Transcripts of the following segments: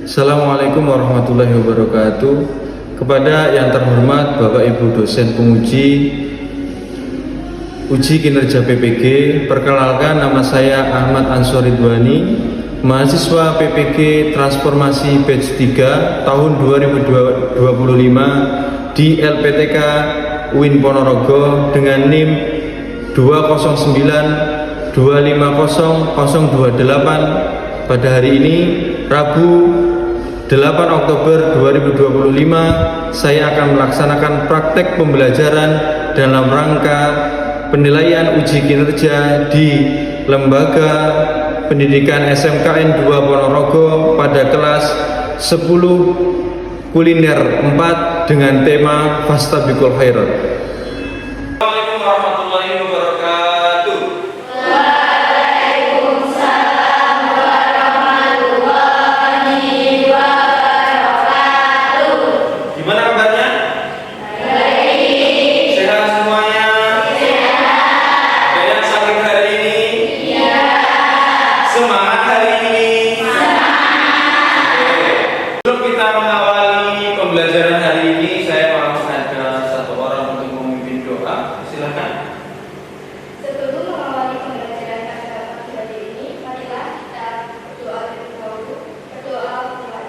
Assalamualaikum warahmatullahi wabarakatuh. Kepada yang terhormat Bapak Ibu dosen penguji uji kinerja PPG, perkenalkan nama saya Ahmad Ansor Ridwani, mahasiswa PPG Transformasi Batch 3 tahun 2025 di LPTK UIN Ponorogo dengan NIM 209 250 028. Pada hari ini Rabu 8 Oktober 2025, saya akan melaksanakan praktek pembelajaran dalam rangka penilaian uji kinerja di Lembaga Pendidikan SMKN 2 Ponorogo pada kelas 10 kuliner 4 dengan tema Fastabiqul Khairat. Assalamualaikum warahmatullahi wabarakatuh. Gimana kabarnya? Baik. Sehat semuanya? Sehat. Ada yang sakit hari ini? Iya. Semangat hari ini? Semangat. Oke. Sebelum kita mengawali pembelajaran hari ini, saya mau ada satu orang untuk memimpin doa. Silakan. Sebelum mengawali pembelajaran pada pagi hari ini, marilah kita berdoa terlebih dahulu. Berdoa mulai.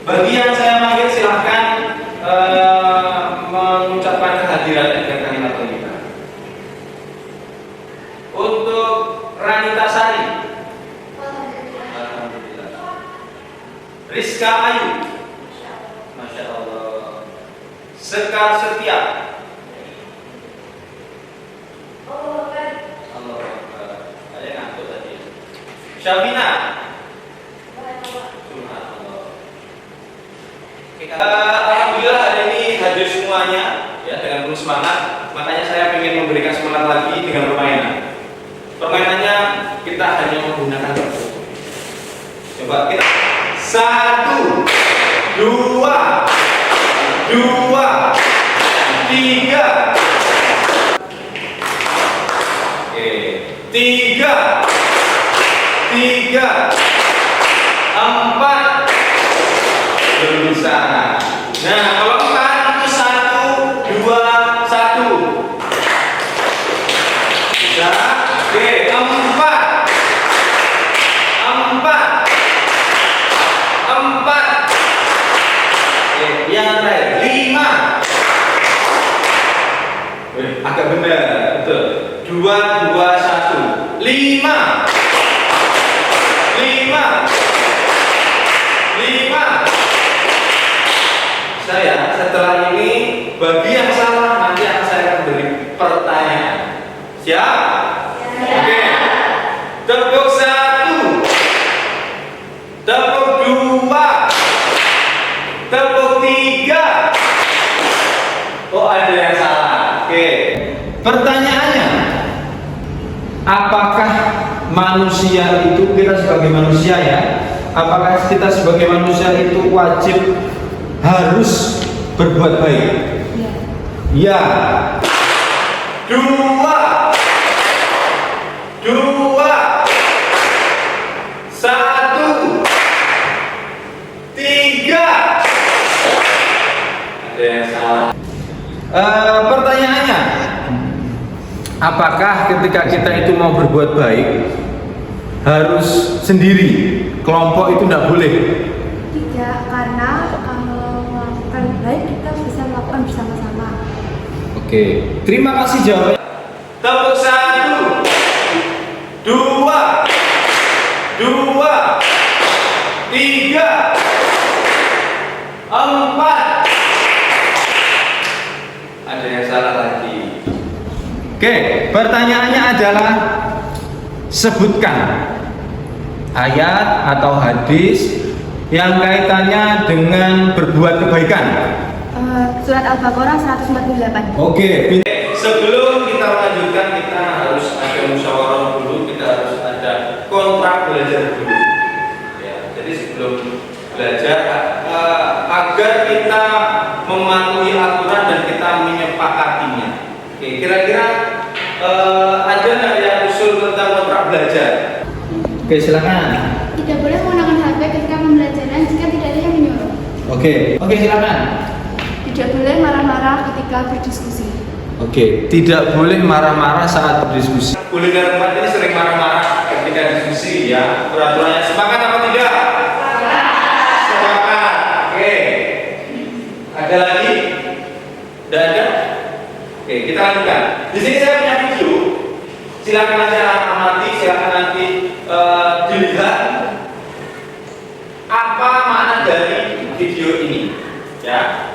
Bagi yang saya manggil silahkan mengucapkan kehadiran dengan kalimat kita. Untuk Ranita Sari, alhamdulillah. Rizka Ayu, masya Allah. Sekar Setia, Allah Akbar. Saya ngantuk tadi. Syabina, alhamdulillah hari ini hadir semuanya ya dengan penuh semangat. Makanya saya ingin memberikan semangat lagi dengan permainan. Permainannya kita hanya menggunakan kartu. Coba kita 1, 2, 3. Oke, 3, 4. Belum bisa. Nah, kalau 4 itu 1, 2, 1. Bisa. Oke, 4. Oke, yang terakhir 5. Agak benar, betul. 2, 2, 1. 5. 5. Saya setelah ini bagi yang salah nanti akan saya beri pertanyaan. Siap? Oke. Tepuk 1. Tepuk Pertanyaannya, apakah manusia itu, kita sebagai manusia ya, apakah kita sebagai manusia itu wajib harus berbuat baik? Ya. Dua, satu, tiga. Ada yang salah. Pertanyaannya, apakah ketika kita itu mau berbuat baik harus sendiri, kelompok itu tidak boleh? Tidak, karena kalau melakukan baik kita bisa melakukan bersama-sama. Oke, terima kasih jawabannya. Tepuk satu, dua, tiga, empat. Ada yang salah lagi. Oke, pertanyaannya adalah sebutkan ayat atau hadis yang kaitannya dengan berbuat kebaikan. Surat Al-Baqarah 148. Oke, sebelum kita lanjutkan kita harus ada musyawarah dulu, kita harus ada kontrak belajar dulu. Ya, jadi sebelum belajar agar kita mematuhi aturan dan kita menyepakatinya. Oke, kira-kira ada nggak yang usul tentang kontrak belajar? Oke, silakan. Tidak boleh menggunakan HP ketika pembelajaran jika tidak ada yang menyuruh. Oke, silakan. Tidak boleh marah-marah ketika berdiskusi. Oke, tidak boleh marah-marah saat berdiskusi. Boleh dan tempat ini sering marah-marah ketika diskusi ya. Peraturannya sepakat apa tidak? Sepakat. Oke. Ada lagi? Tidak ada? Oke, kita lanjutkan. Di sini saya punya video. Silakan aja amati, silakan nanti dilihat apa makna dari video ini. Ya.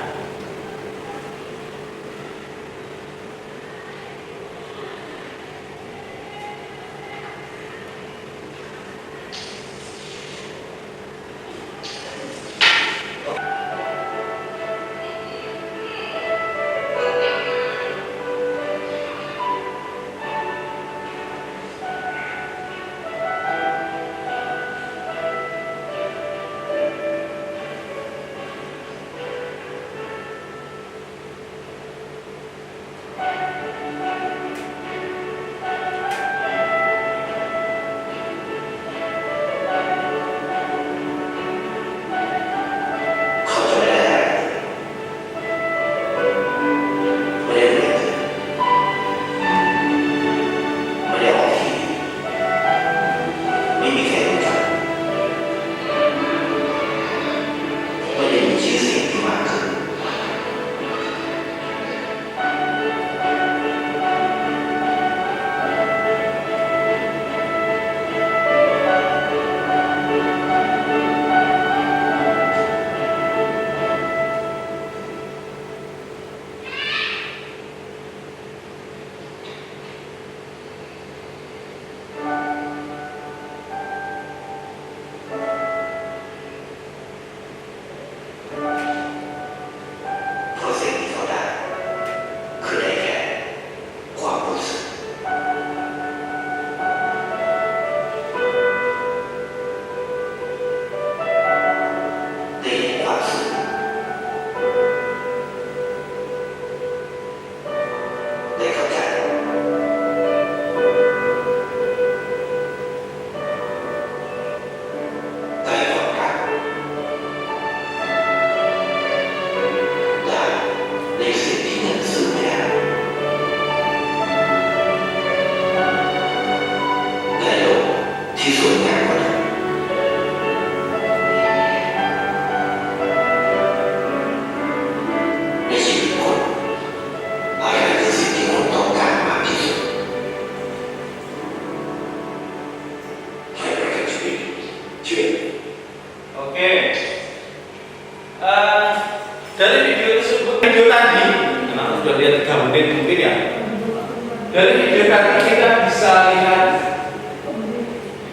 Dari video tadi kita bisa lihat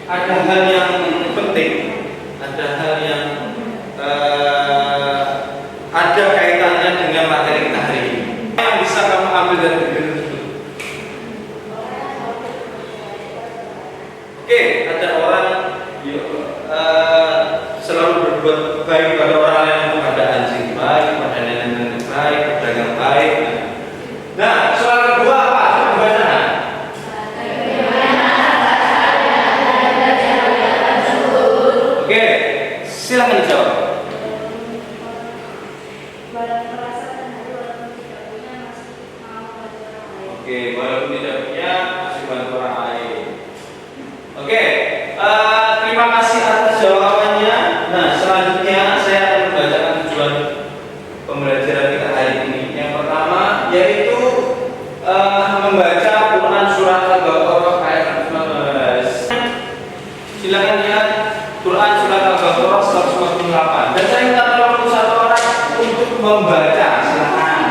ada hal yang penting, ada hal yang ada kaitannya dengan materi kita hari ini. Yang bisa kamu ambil dari video tersebut? berbuat baik kepada orang lain, kepada anjing baik, kepada nenek-nenek baik, pedagang baik. Nah, soal kedua apa? Gimana? Oke, silakan dijawab. Oke, walaupun tidak punya masih bantu orang lain. Oke, terima kasih atas jawabannya. Nah, selanjutnya saya akan membacakan tujuan pembelajaran kita hari ini. Yang pertama yaitu membaca Quran surat Al-Baqarah ayat 15. Silakan lihat Quran surat Al-Baqarah 148. Dan saya minta tolong satu orang untuk membaca. Silakan.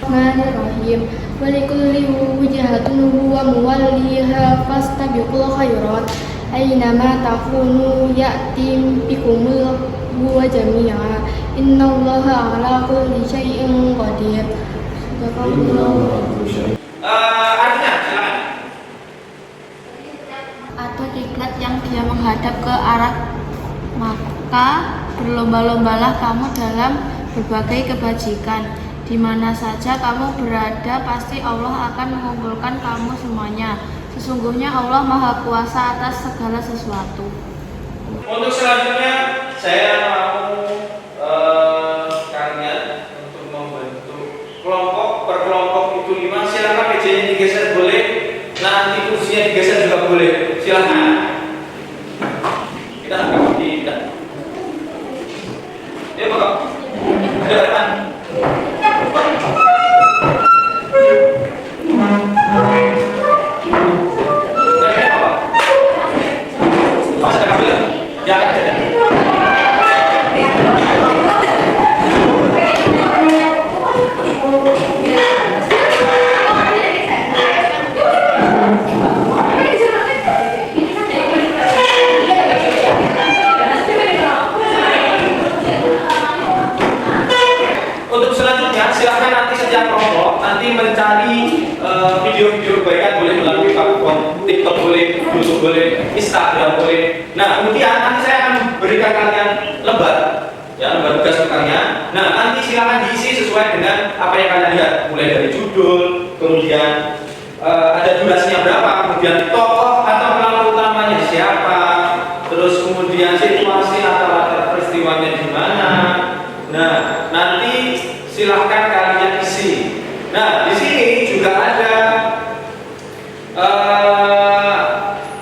Bismillahirrahmanirrahim. Walikulli wujhatun huwa muwalliha fastabiqul khairat aynama takunu ya'ti bikumul huwa jami'a innallaha ala kulli syai'in qadir. Artinya, silakan. Atau kiblat yang dia menghadap ke arah, maka berlomba-lombalah kamu dalam berbagai kebajikan. Di mana saja kamu berada, pasti Allah akan mengumpulkan kamu semuanya. Sesungguhnya Allah Maha Kuasa atas segala sesuatu. Untuk selanjutnya saya mau kalian untuk membentuk kelompok per kelompok itu 5. Silakan mejanya digeser boleh, nanti kursinya digeser juga boleh. Silakan. Kita ambil tidak. Ya Pak. Ada depan. Untuk selanjutnya silahkan nanti setiap kelompok nanti mencari video-video kebaikan, boleh melalui platform TikTok, boleh YouTube, boleh Instagram, boleh. Nah kemudian nanti saya akan berikan kalian lembar, ya, lembar tugas untuk kalian. Nah nanti silahkan diisi sesuai dengan apa yang kalian lihat, mulai dari judul, kemudian ada durasinya berapa, kemudian tokoh atau pelaku utamanya siapa, terus kemudian situasi atau latar peristiwanya di mana. Nah, nanti silahkan kalian isi. Nah, di sini juga ada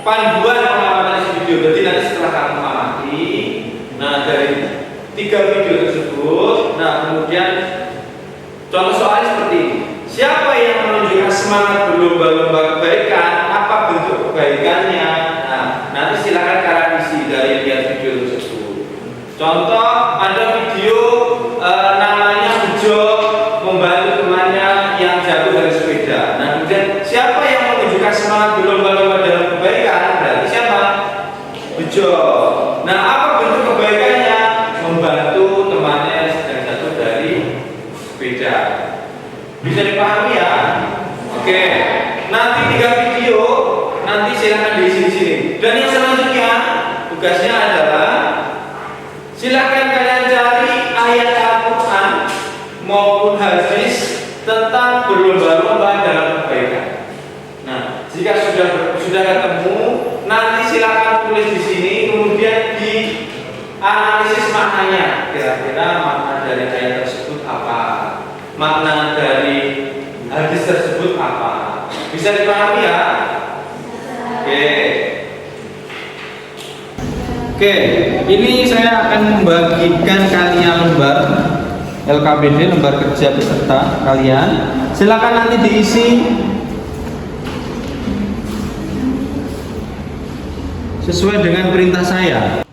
panduan pengamatan isi video. Berarti nanti setelah kamu amati, nah dari 3 video tersebut, nah kemudian contoh soalnya seperti ini. Siapa yang menunjukkan semangat berlomba-lomba kebaikan? Apa bentuk kebaikannya? Nah, nanti silahkan kalian isi dari lihat video tersebut. Contoh, ada video namanya Bejo membantu temannya yang jatuh dari sepeda. Nah, kemudian siapa yang menunjukkan semangat berlomba-lomba dalam kebaikan? Berarti siapa? Bejo. Nah, apa bentuk kebaikannya? Membantu temannya yang sedang jatuh dari sepeda. Bisa dipahami ya? Oke. Nanti 3 video, nanti silakan diisi di sini. Dan yang selanjutnya tugasnya adalah silakan kalian cari ayat Al-Quran maupun hadis tentang berlomba-lomba dalam kebaikan. Nah, jika sudah ketemu, nanti silakan tulis di sini, kemudian dianalisis maknanya. Kira-kira makna dari ayat tersebut apa? Makna dari hadis tersebut apa? Bisa dipahami ya? Oke, ini saya akan membagikan kalian lembar LKBD, lembar kerja peserta kalian. Silakan nanti diisi sesuai dengan perintah saya.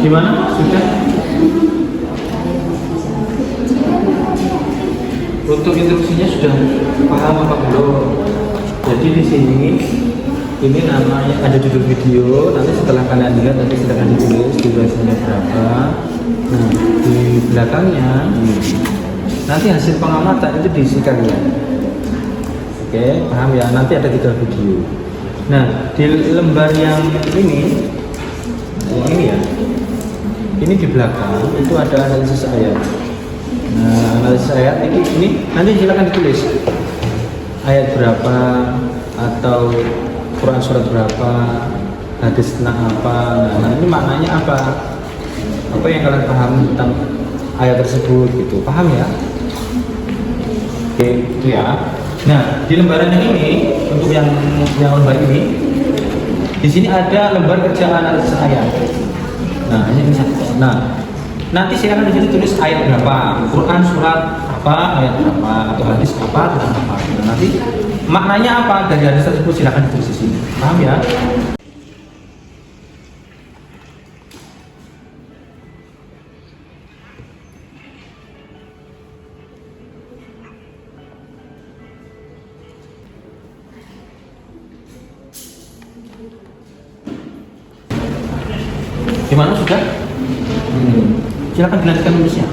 Gimana? Sudah? untuk instruksinya sudah paham apa belum? Jadi di sini ini namanya ada judul video. Nanti setelah kalian lihat nanti silakan ditulis durasinya berapa. Nah di belakangnya nanti hasil pengamatan itu diisi kalian. Oke, paham ya? Nanti ada 3 video. Nah di lembar yang ini ya, ini di belakang itu ada analisis ayat. Nah, analisis ayat ini nanti silakan ditulis ayat berapa atau Quran surat berapa, hadis tentang apa. Nah, ini maknanya apa? Apa yang kalian paham tentang ayat tersebut gitu. Paham ya? Oke, itu ya. Nah, di lembaran yang ini untuk yang lembar ini di sini ada lembar kerja analisis ayat. Nah, ini satu. Nah, nanti silakan di sini tulis ayat berapa, Quran surat apa, ayat berapa, atau hadis apa, dan apa. Nah, nanti maknanya apa dari hadis tersebut silakan ditulis di sini. Paham ya? Gimana sudah? Silakan dilanjutkan menulisnya.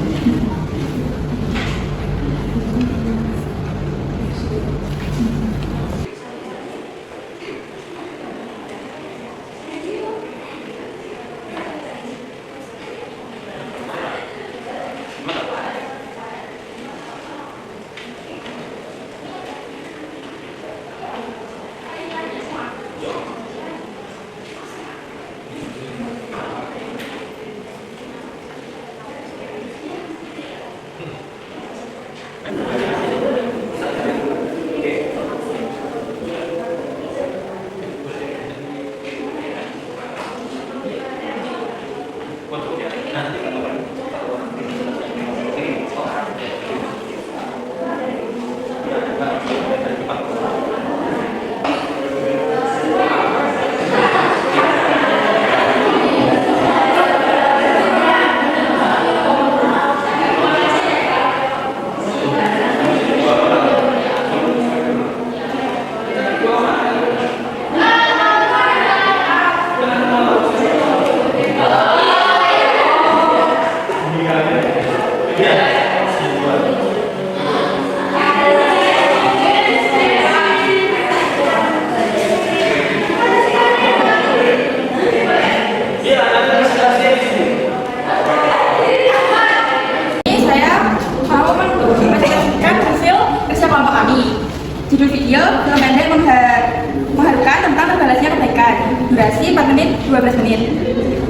Judul video film pendek mengharukan tentang terbalasnya kebaikan. Durasi 4 menit 12 menit.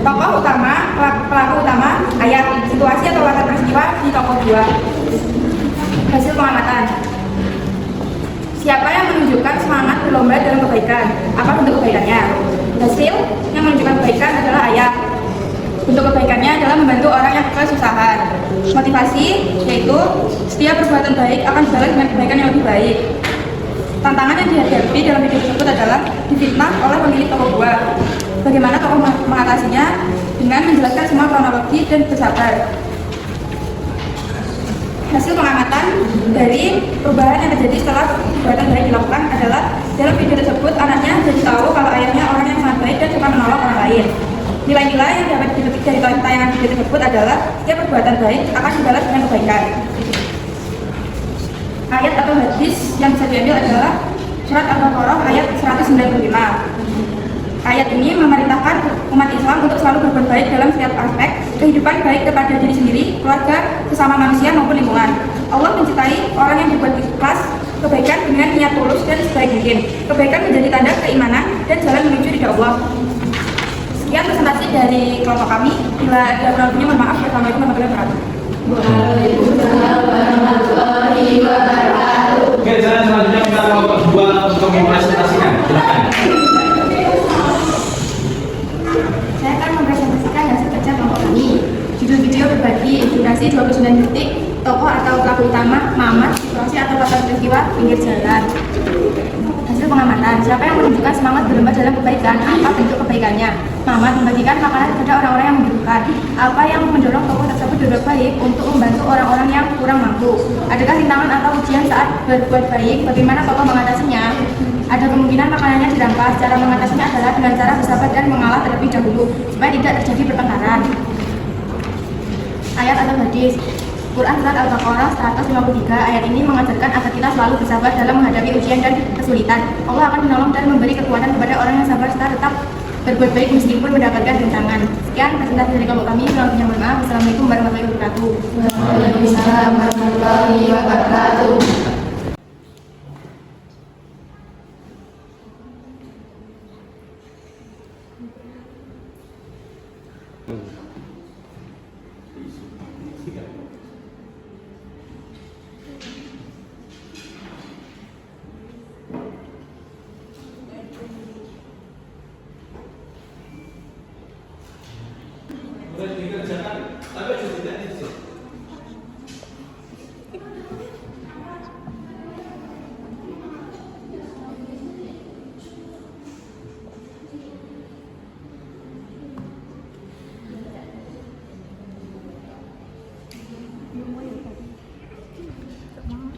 Tokoh utama, pelaku utama, ayat, situasi atau latar peristiwa di tokoh 2. Hasil pengamatan. Siapa yang menunjukkan semangat berlomba dalam kebaikan? Apa bentuk kebaikannya? Hasil yang menunjukkan kebaikan adalah ayat. Bentuk kebaikannya adalah membantu orang yang kesusahan. Motivasi yaitu setiap perbuatan baik akan dibalas dengan kebaikan yang lebih baik. Tantangan yang dihadapi dalam video tersebut adalah difitnah oleh pemilik toko buah. Bagaimana tokoh mengatasinya? Dengan menjelaskan semua kronologi dan bersabar. Hasil pengamatan dari perubahan yang terjadi setelah perbuatan baik dilakukan adalah dalam video tersebut anaknya jadi tahu kalau ayahnya orang yang sangat baik dan suka menolong orang lain. Nilai-nilai yang dapat dipetik dari tayangan video tersebut adalah setiap perbuatan baik akan dibalas dengan kebaikan. Ayat atau hadis yang bisa diambil adalah surat Al-Baqarah ayat 195. Ayat ini memerintahkan umat Islam untuk selalu berbuat baik dalam setiap aspek kehidupan, baik kepada diri sendiri, keluarga, sesama manusia maupun lingkungan. Allah mencintai orang yang berbuat ikhlas kebaikan dengan niat tulus dan sebaik mungkin. Kebaikan menjadi tanda keimanan dan jalan menuju ridha Allah. Sekian presentasi dari kelompok kami. Bila ada kurang lebihnya mohon maaf. Assalamualaikum warahmatullahi wabarakatuh. Waalaikumsalam warahmatullahi wabarakatuh. Oke, selanjutnya kita kelompok 2 untuk mempresentasikan. Silakan. Saya akan mempresentasikan hasil kerja kelompok kami. Judul video berbagi, durasi 29 detik, tokoh atau pelaku utama, Mamat, situasi atau latar peristiwa, pinggir jalan. Hasil pengamatan, siapa yang menunjukkan semangat berlomba dalam kebaikan? Apa bentuk kebaikannya? Mamat membagikan makanan kepada orang-orang yang membutuhkan. Apa yang mendorong tokoh tersebut berbuat baik untuk membantu orang-orang yang kurang mampu? Adakah rintangan atau ujian saat berbuat baik? Bagaimana Bapak mengatasinya? Ada kemungkinan makanannya dirampas. Cara mengatasinya adalah dengan cara bersabar dan mengalah terlebih dahulu supaya tidak terjadi pertengkaran. Ayat atau hadis. Quran Surat Al-Baqarah 153 ayat ini mengajarkan agar kita selalu bersabar dalam menghadapi ujian dan kesulitan. Allah akan menolong dan memberi kekuatan kepada orang yang sabar serta tetap berbuat baik meskipun mendapatkan rintangan. Sekian presentasi dari kelompok kami. Mohon maaf. Wassalamualaikum warahmatullahi wabarakatuh. Waalaikumsalam warahmatullahi wabarakatuh.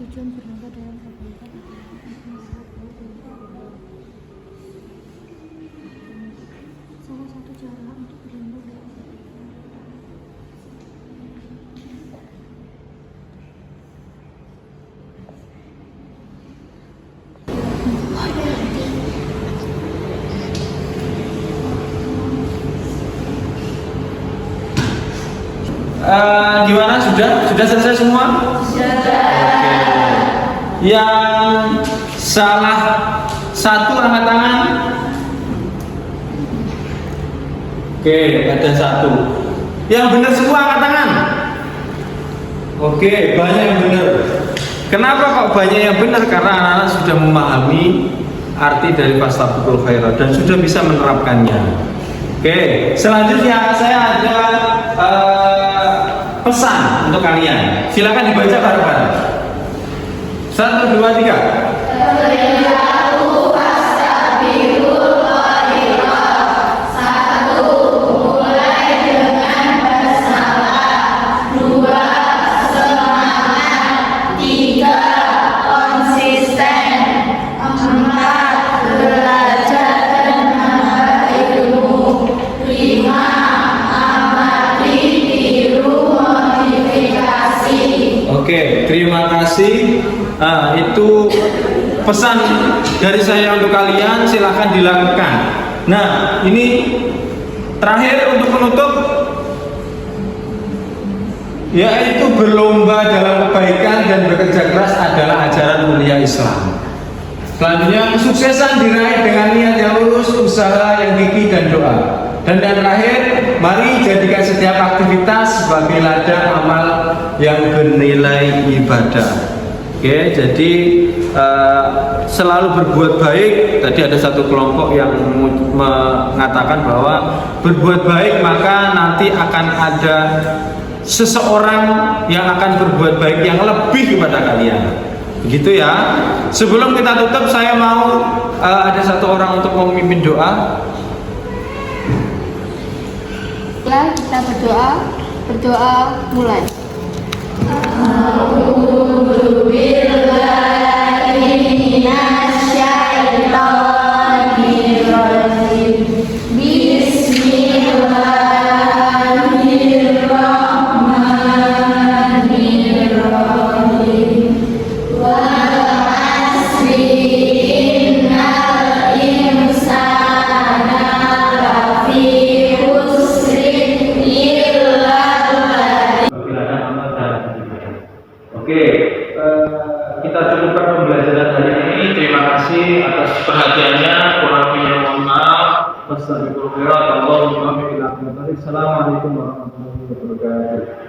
Tujuan berlomba dalam kebaikan adalah salah satu cara untuk berlomba dalam kebaikan. Gimana? Sudah selesai semua? Yang salah satu angkat tangan. Oke, ada satu. Yang benar semua angkat tangan. Oke, banyak yang benar. Kenapa kok banyak yang benar? Karena anak-anak sudah memahami arti dari fastabiqul khairat dan sudah bisa menerapkannya. Oke, selanjutnya saya ada pesan untuk kalian. Silakan dibaca bareng-bareng. 1, 2, 3. Oke, terima kasih. Nah, itu pesan dari saya untuk kalian, silahkan dilakukan. Nah, ini terakhir untuk penutup, yaitu berlomba dalam kebaikan dan bekerja keras adalah ajaran mulia Islam. Selanjutnya, kesuksesan diraih dengan niat yang lurus, usaha yang gigih dan doa. Dan yang terakhir, mari jadikan setiap aktivitas sebagai ladang amal yang bernilai ibadah. Oke, jadi selalu berbuat baik. Tadi ada satu kelompok yang mengatakan bahwa berbuat baik maka nanti akan ada seseorang yang akan berbuat baik yang lebih kepada kalian. Begitu ya. Sebelum kita tutup, saya mau ada satu orang untuk memimpin doa. Setelah kita berdoa mulai. Oke, kita cukupkan pembelajaran hari ini. Terima kasih atas perhatiannya. Kurang lebihnya mohon maaf. Wassalamualaikum warahmatullahi wabarakatuh.